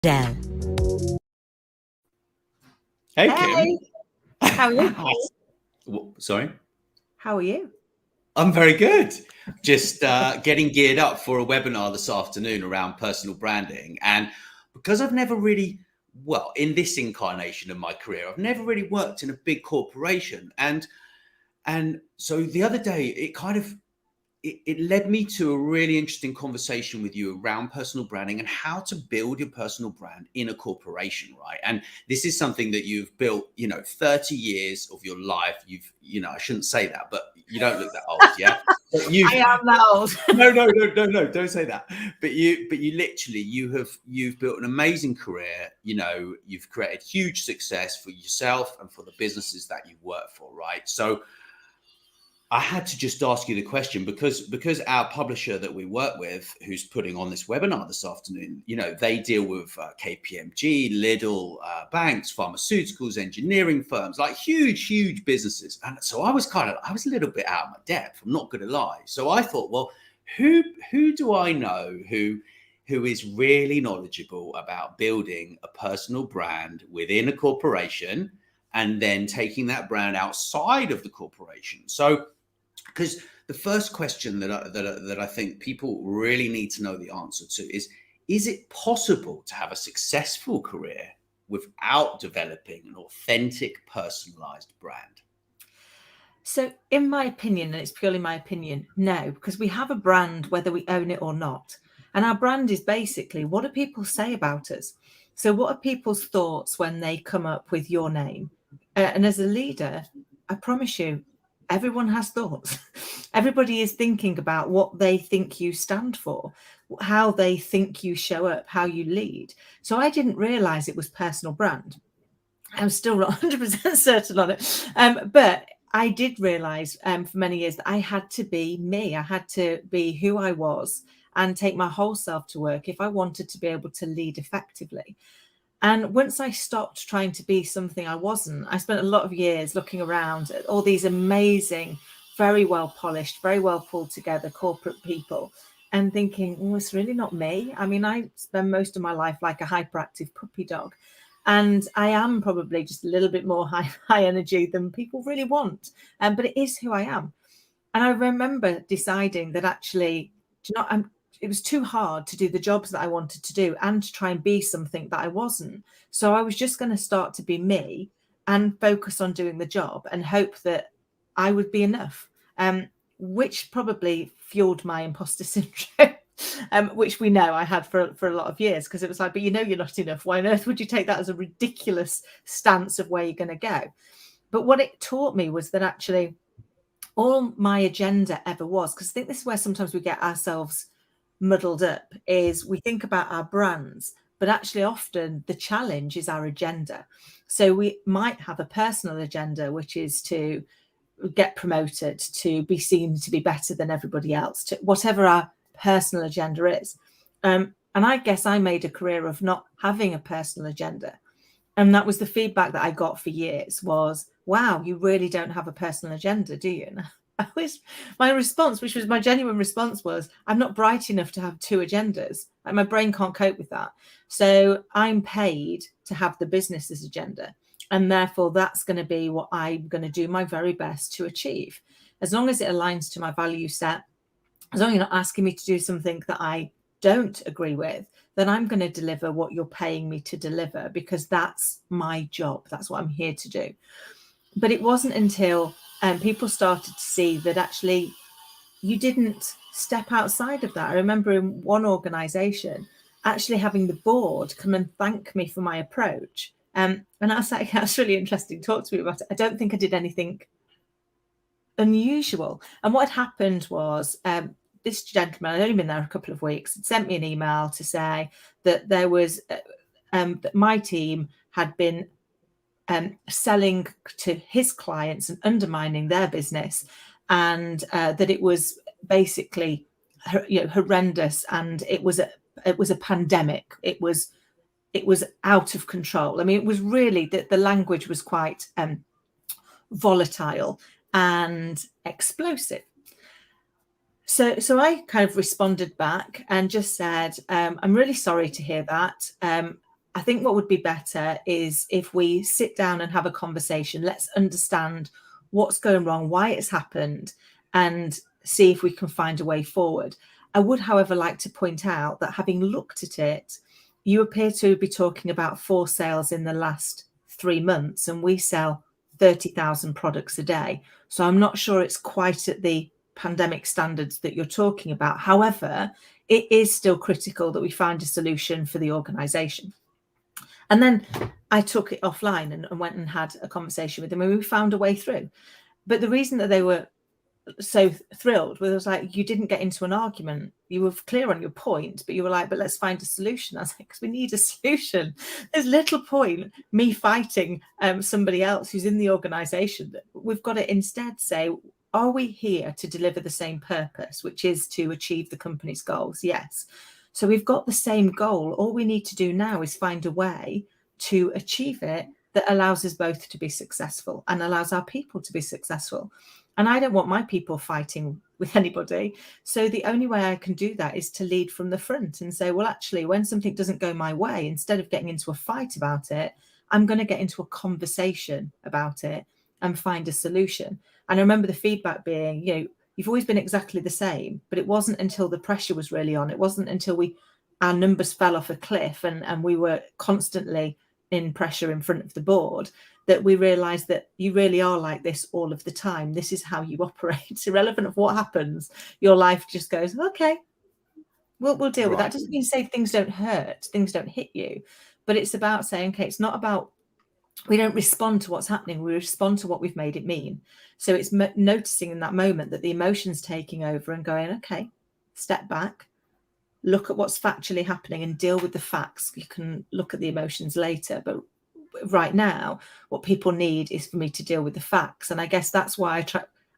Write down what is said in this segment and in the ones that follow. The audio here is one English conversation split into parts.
Dell. Hey, Hey, how are you? Kim. Sorry. How are you? I'm very good. Just getting geared up for a webinar this afternoon around personal branding. And because I've never really, well, in this incarnation of my career, I've never really worked in a big corporation. And so the other day, it led me to a really interesting conversation with you around personal branding and how to build your personal brand in a corporation, right? And this is something that you've built, 30 years of your life. I shouldn't say that, but you don't look that old, yeah? But I am that old. no, don't say that. But you've built an amazing career. You've created huge success for yourself and for the businesses that you work for, right? So I had to just ask you the question because our publisher that we work with, who's putting on this webinar this afternoon, they deal with KPMG, Lidl, banks, pharmaceuticals, engineering firms, like huge businesses. And so I was a little bit out of my depth. I'm not going to lie. So I thought, well, who do I know who is really knowledgeable about building a personal brand within a corporation and then taking that brand outside of the corporation? So because the first question that I think people really need to know the answer to is it possible to have a successful career without developing an authentic, personalized brand? So, in my opinion, and it's purely my opinion, no, because we have a brand whether we own it or not. And our brand is basically, what do people say about us? So, what are people's thoughts when they come up with your name? And as a leader, I promise you, everyone has thoughts. Everybody is thinking about what they think you stand for, how they think you show up, how you lead. So, I didn't realize it was personal brand. I'm still not 100% certain on it. But I did realize for many years that I had to be me. I had to be who I was and take my whole self to work if I wanted to be able to lead effectively. And once I stopped trying to be something I wasn't, I spent a lot of years looking around at all these amazing, very well polished, very well pulled together corporate people and thinking, oh, it's really not me. I mean, I spend most of my life like a hyperactive puppy dog. And I am probably just a little bit more high energy than people really want. But it is who I am. And I remember deciding that actually, it was too hard to do the jobs that I wanted to do and to try and be something that I wasn't. So I was just going to start to be me and focus on doing the job and hope that I would be enough, which probably fueled my imposter syndrome. Which we know I had for a lot of years, because it was like, but you're not enough. Why on earth would you take that as a ridiculous stance of where you're going to go? But what it taught me was that actually all my agenda ever was, because I think this is where sometimes we get ourselves muddled up, is we think about our brands, but actually often the challenge is our agenda. So we might have a personal agenda, which is to get promoted, to be seen to be better than everybody else, to whatever our personal agenda is. And I guess I made a career of not having a personal agenda. And that was the feedback that I got for years was, wow, you really don't have a personal agenda, do you? And my response, which was my genuine response, was, I'm not bright enough to have two agendas. Like, my brain can't cope with that. So I'm paid to have the business's agenda. And therefore, that's going to be what I'm going to do my very best to achieve. As long as it aligns to my value set, as long as you're not asking me to do something that I don't agree with, then I'm going to deliver what you're paying me to deliver, because that's my job. That's what I'm here to do. But it wasn't until people started to see that actually you didn't step outside of that. I remember in one organization actually having the board come and thank me for my approach. And I was like, that's really interesting. Talk to me about it. I don't think I did anything unusual. And what had happened was this gentleman, I'd only been there a couple of weeks, had sent me an email to say that there was that my team had been selling to his clients and undermining their business, and that it was basically horrendous, and it was a pandemic. It was out of control. I mean, it was really that the language was quite volatile and explosive. So I kind of responded back and just said, I'm really sorry to hear that. I think what would be better is if we sit down and have a conversation. Let's understand what's going wrong, why it's happened, and see if we can find a way forward. I would, however, like to point out that having looked at it, you appear to be talking about 4 sales in the last 3 months, and we sell 30,000 products a day. So I'm not sure it's quite at the pandemic standards that you're talking about. However, it is still critical that we find a solution for the organisation. And then I took it offline and went and had a conversation with them, and we found a way through. But the reason that they were so thrilled was like, you didn't get into an argument. You were clear on your point, but you were like, but let's find a solution. I was like, because we need a solution. There's little point me fighting somebody else who's in the organization. We've got to instead say, are we here to deliver the same purpose, which is to achieve the company's goals? Yes. So we've got the same goal. All we need to do now is find a way to achieve it that allows us both to be successful and allows our people to be successful. And I don't want my people fighting with anybody. So the only way I can do that is to lead from the front and say, well, actually, when something doesn't go my way, instead of getting into a fight about it, I'm going to get into a conversation about it and find a solution. And I remember the feedback being, you've always been exactly the same, but it wasn't until the pressure was really on. It wasn't until our numbers fell off a cliff and we were constantly in pressure in front of the board that we realized that you really are like this all of the time. This is how you operate. It's irrelevant of what happens. Your life just goes, okay, we'll deal with that. Doesn't mean to say things don't hurt, things don't hit you, but it's about saying, okay, it's not about, we don't respond to what's happening. We respond to what we've made it mean. So it's noticing in that moment that the emotion's taking over and going, okay, step back, look at what's factually happening and deal with the facts. You can look at the emotions later, but right now, what people need is for me to deal with the facts. And I guess that's why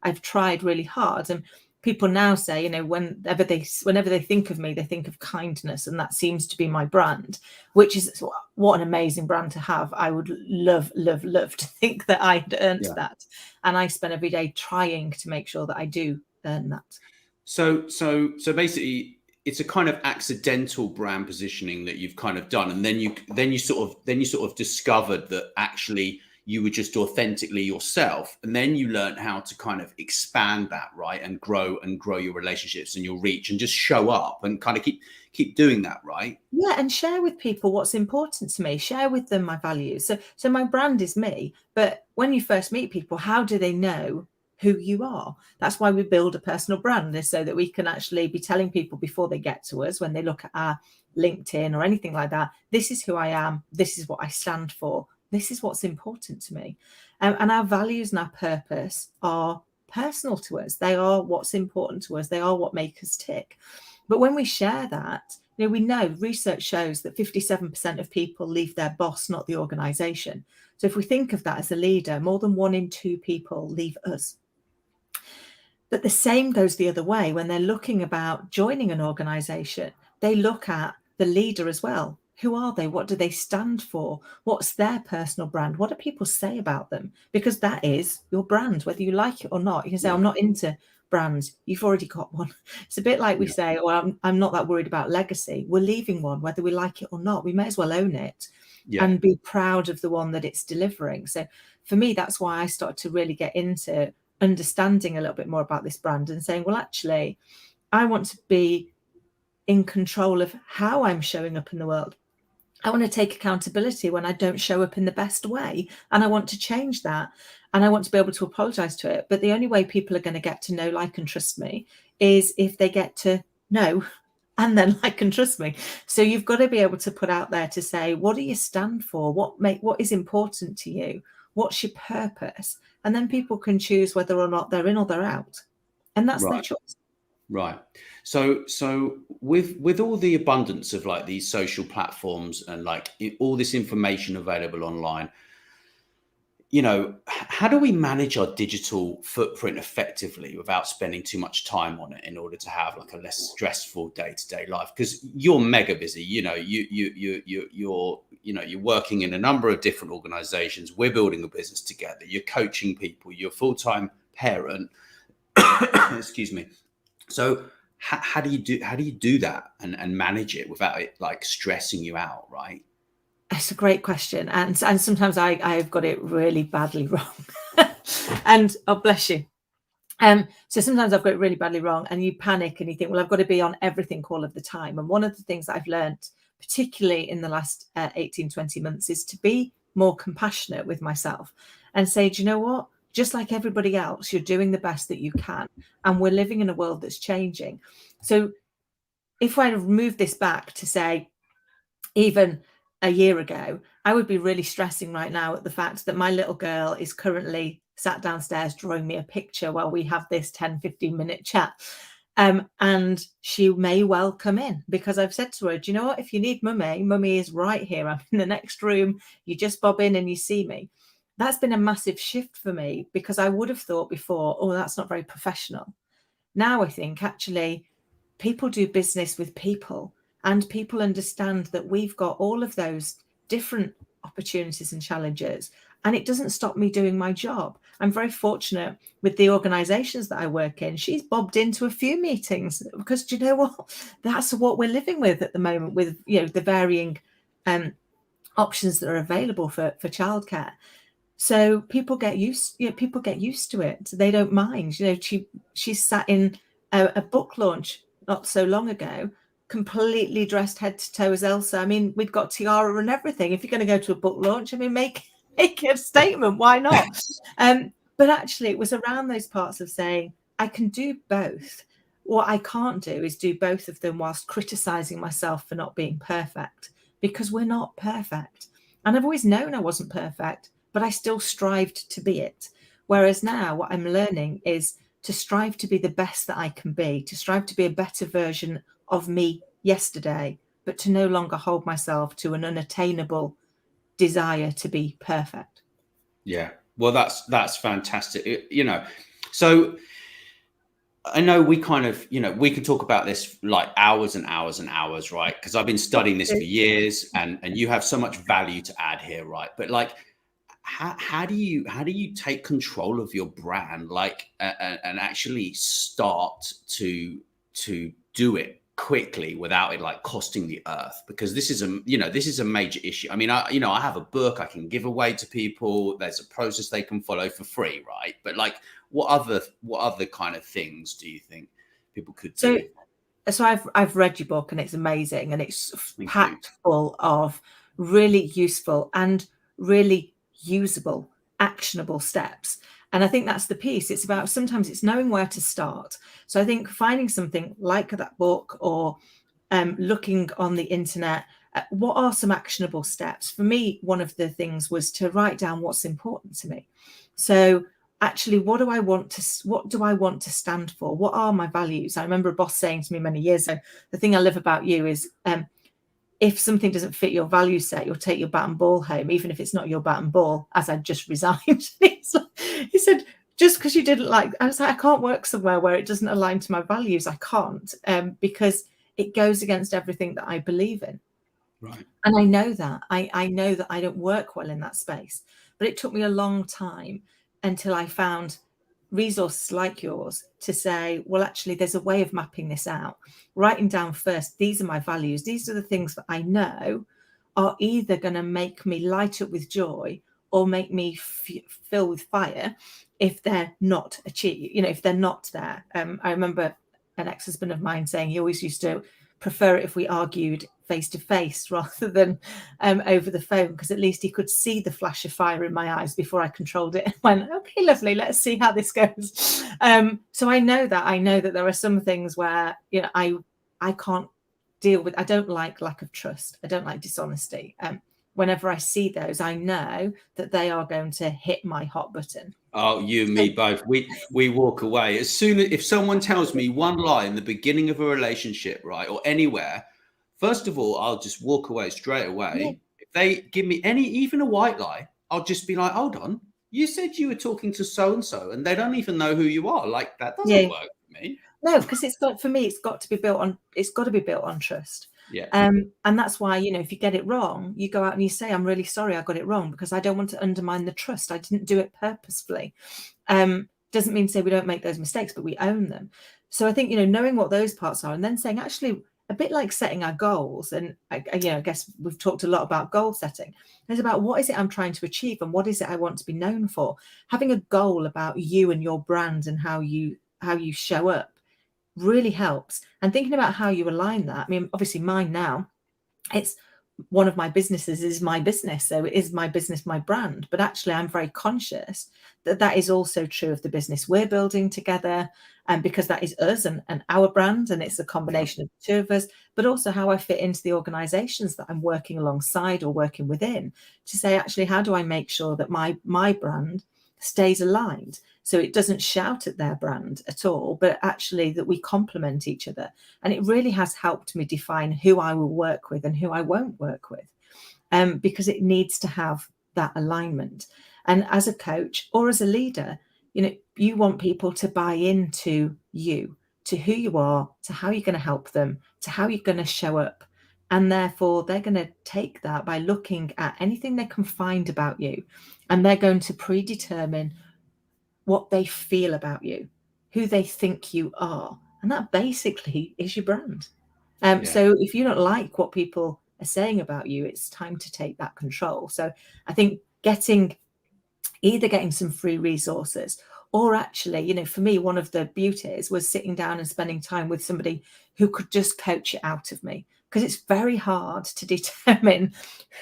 I've tried really hard. And people now say, whenever they think of me, they think of kindness. And that seems to be my brand, which is what an amazing brand to have. I would love to think that I'd earned that. And I spend every day trying to make sure that I do earn that. So basically, it's a kind of accidental brand positioning that you've kind of done, and then you sort of discovered that actually you were just authentically yourself, and then you learned how to kind of expand that, right, and grow your relationships and your reach, and just show up and kind of keep doing that, right? Yeah, and share with people what's important to me. Share with them my values. So my brand is me, but when you first meet people, how do they know who you are? That's why we build a personal brand, is so that we can actually be telling people before they get to us, when they look at our LinkedIn or anything like that, this is who I am, this is what I stand for, this is what's important to me. And our values and our purpose are personal to us. They are what's important to us. They are what make us tick. But when we share that, we know research shows that 57% of people leave their boss, not the organization. So if we think of that as a leader, more than 1 in 2 people leave us. But the same goes the other way. When they're looking about joining an organization, they look at the leader as well. Who are they? What do they stand for? What's their personal brand? What do people say about them? Because that is your brand, whether you like it or not. You can say, I'm not into brands. You've already got one. It's a bit like we say, well, I'm not that worried about legacy. We're leaving one, whether we like it or not. We may as well own it and be proud of the one that it's delivering. So for me, that's why I started to really get into understanding a little bit more about this brand and saying, well, actually, I want to be in control of how I'm showing up in the world. I want to take accountability when I don't show up in the best way. And I want to change that. And I want to be able to apologize to it. But the only way people are going to get to know, like, and trust me is if they get to know and then like and trust me. So you've got to be able to put out there to say, what do you stand for? What is important to you? What's your purpose? And then people can choose whether or not they're in or they're out. And that's their choice. Right. So with all the abundance of like these social platforms and like all this information available online, how do we manage our digital footprint effectively without spending too much time on it in order to have like a less stressful day-to-day life? Because you're mega busy, you're working in a number of different organizations. We're building a business together. You're coaching people. You're a full-time parent. Excuse me. So how do you do that and manage it without it like stressing you out, right? it's a great question, and sometimes I've got it really badly wrong, and oh bless you. So sometimes I've got it really badly wrong, and you panic and you think, well, I've got to be on everything all of the time. And one of the things that I've learned, particularly in the last 18, 20 months, is to be more compassionate with myself and say, do you know what? Just like everybody else, you're doing the best that you can. And we're living in a world that's changing. So if I move this back to say, even a year ago, I would be really stressing right now at the fact that my little girl is currently sat downstairs drawing me a picture while we have this 10-15 minute chat. And she may well come in, because I've said to her, do you know what? If you need mummy is right here. I'm in the next room. You just bob in and you see me. That's been a massive shift for me, because I would have thought before, oh, that's not very professional. Now I think actually people do business with people, and people understand that we've got all of those different opportunities and challenges, and it doesn't stop me doing my job. I'm very fortunate with the organizations that I work in. She's bobbed into a few meetings, because do you know what? That's what we're living with at the moment, with the varying options that are available for childcare. So people get used to it. They don't mind. She sat in a book launch not so long ago, completely dressed head to toe as Elsa. I mean, we'd got tiara and everything. If you're going to go to a book launch, I mean, make a statement. Why not? But actually, it was around those parts of saying, I can do both. What I can't do is do both of them whilst criticizing myself for not being perfect, because we're not perfect. And I've always known I wasn't perfect, but I still strived to be it. Whereas now what I'm learning is to strive to be the best that I can be, to strive to be a better version of me yesterday, but to no longer hold myself to an unattainable desire to be perfect. Yeah. Well, that's fantastic. So I know we kind of, we could talk about this like hours and hours and hours, right? Because I've been studying this for years, and you have so much value to add here, right? But like, how do you take control of your brand, like, and actually start to do it quickly without it like costing the earth? Because this is a major issue. I mean, I have a book I can give away to people. There's a process they can follow for free, right? But like, what other kind of things do you think people could do? So I've read your book, and it's amazing, and it's packed full of really useful and really usable, actionable steps. And I think that's the piece. It's about, sometimes it's knowing where to start. So I think finding something like that book, or looking on the internet, what are some actionable steps? For me, one of the things was to write down what's important to me. So actually, what do I want to stand for? What are my values? I remember a boss saying to me many years ago, the thing I love about you is, if something doesn't fit your value set, you'll take your bat and ball home, even if it's not your bat and ball, as I'd just resigned. He said, just because you didn't like, I was like, I can't work somewhere where it doesn't align to my values. I can't, because it goes against everything that I believe in. Right. And I know that. I know that I don't work well in that space. But it took me a long time until I found resources like yours to say, well, actually, there's a way of mapping this out. Writing down first, these are my values. These are the things that I know are either going to make me light up with joy or make me fill with fire if they're not achieved, if they're not there. I remember an ex-husband of mine saying he always used to prefer it if we argued face to face rather than over the phone, because at least he could see the flash of fire in my eyes before I controlled it and went, okay, lovely, let's see how this goes. So I know that there are some things where I can't deal with. I don't like lack of trust. I don't like dishonesty. Whenever I see those, I know that they are going to hit my hot button. Oh, you and me both. We walk away as soon as, if someone tells me one lie in the beginning of a relationship, right, or anywhere. First of all, I'll just walk away straight away. Yeah. If they give me even a white lie, I'll just be like, hold on, you said you were talking to so and so, and they don't even know who you are. Like, that doesn't work for me. No, because it's got to be built on trust. Yeah. And that's why, if you get it wrong, you go out and you say, I'm really sorry I got it wrong, because I don't want to undermine the trust. I didn't do it purposefully. Doesn't mean to say we don't make those mistakes, but we own them. So I think, knowing what those parts are, and then saying, actually, a bit like setting our goals. And I guess we've talked a lot about goal setting. It's about what is it I'm trying to achieve and what is it I want to be known for. Having a goal about you and your brand and how you show up really helps. And thinking about how you align that. I mean, obviously mine now, it's one of my businesses is my business. So it is my business, my brand. But actually, I'm very conscious that that is also true of the business we're building together. And because that is us and our brand, and it's a combination of the two of us, but also how I fit into the organizations that I'm working alongside or working within, to say, actually, how do I make sure that my brand stays aligned? So it doesn't shout at their brand at all, but actually that we complement each other. And it really has helped me define who I will work with and who I won't work with, because it needs to have that alignment. And as a coach or as a leader, you want people to buy into you, to who you are, to how you're going to help them, to how you're going to show up. And therefore, they're going to take that by looking at anything they can find about you, and they're going to predetermine what they feel about you, who they think you are. And that basically is your brand. So if you don't like what people are saying about you, it's time to take that control. So I think either getting some free resources, or actually, for me, one of the beauties was sitting down and spending time with somebody who could just coach it out of me, because it's very hard to determine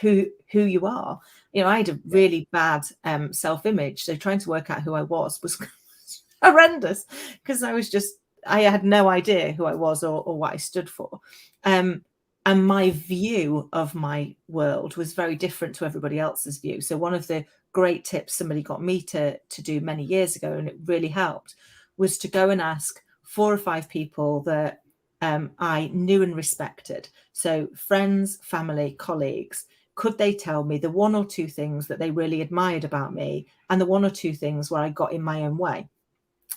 who you are. I had a really bad self-image, so trying to work out who I was horrendous, because I had no idea who I was or what I stood for. And my view of my world was very different to everybody else's view. So one of the great tips somebody got me to do many years ago, and it really helped, was to go and ask 4 or 5 people that I knew and respected. So friends, family, colleagues. Could they tell me the 1 or 2 things that they really admired about me, and the 1 or 2 things where I got in my own way?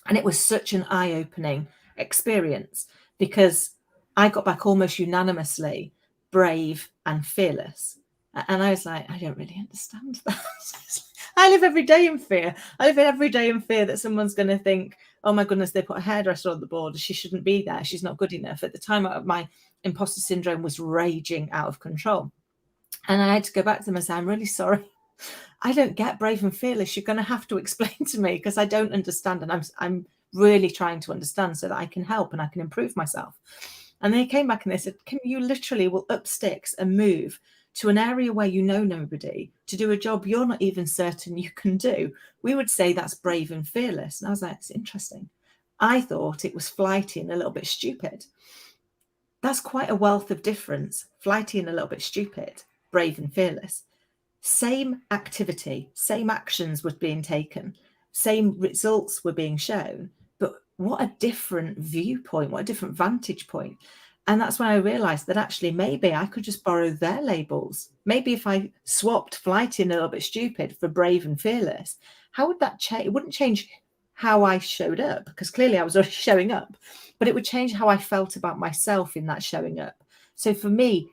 And it was such an eye-opening experience, because I got back almost unanimously brave and fearless. And I was like, I don't really understand that. I live every day in fear. I live every day in fear that someone's going to think, oh my goodness, they put a hairdresser on the board. She shouldn't be there. She's not good enough. At the time, my imposter syndrome was raging out of control. And I had to go back to them and say, I'm really sorry. I don't get brave and fearless. You're going to have to explain to me, because I don't understand. And I'm really trying to understand so that I can help and I can improve myself. And they came back and they said, Kim, you literally will up sticks and move to an area where you know nobody to do a job you're not even certain you can do. We would say that's brave and fearless. And I was like, it's interesting. I thought it was flighty and a little bit stupid. That's quite a wealth of difference. Flighty and a little bit stupid, brave and fearless. Same activity, same actions were being taken, same results were being shown, but what a different viewpoint, what a different vantage point. And that's when I realized that actually maybe I could just borrow their labels. Maybe if I swapped flighty and a little bit stupid for brave and fearless, how would that change? It wouldn't change how I showed up, because clearly I was already showing up, but it would change how I felt about myself in that showing up. So for me,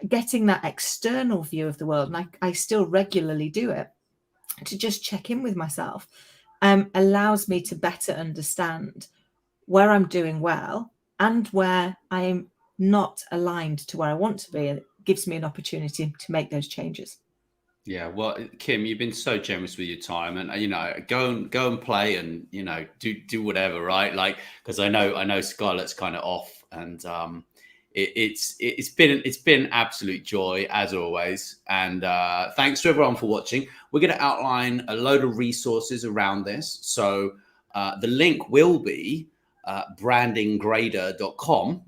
getting that external view of the world, and I still regularly do it, to just check in with myself, allows me to better understand where I'm doing well and where I'm not aligned to where I want to be. And it gives me an opportunity to make those changes. Yeah, well, Kim, you've been so generous with your time, and go and play, and do whatever, right? Like, because I know Scarlett's kind of off, and it's been absolute joy as always. And thanks to everyone for watching. We're going to outline a load of resources around this. So the link will be brandinggrader.com.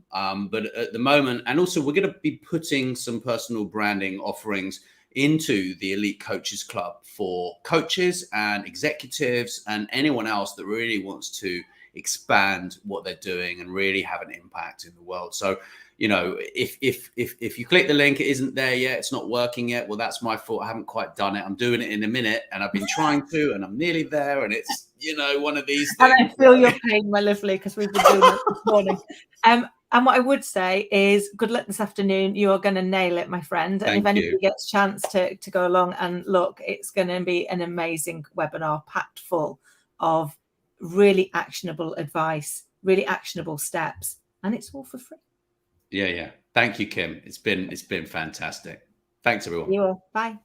But at the moment, and also we're going to be putting some personal branding offerings into the Elite Coaches Club for coaches and executives and anyone else that really wants to expand what they're doing and really have an impact in the world. So, if you click the link, it isn't there yet, it's not working yet. Well, that's my fault. I haven't quite done it. I'm doing it in a minute, and I've been trying to, and I'm nearly there. And it's, one of these things. And I feel your pain, my lovely, because we've been doing it this morning. And what I would say is good luck this afternoon. You are going to nail it, my friend. And if anybody gets a chance to go along and look, it's going to be an amazing webinar packed full of really actionable advice, really actionable steps. And it's all for free. Yeah. Thank you, Kim. It's been fantastic. Thanks, everyone. You are. Bye.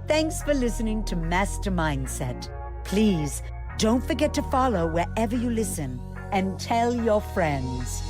Thanks for listening to Master Mindset. Please don't forget to follow wherever you listen and tell your friends.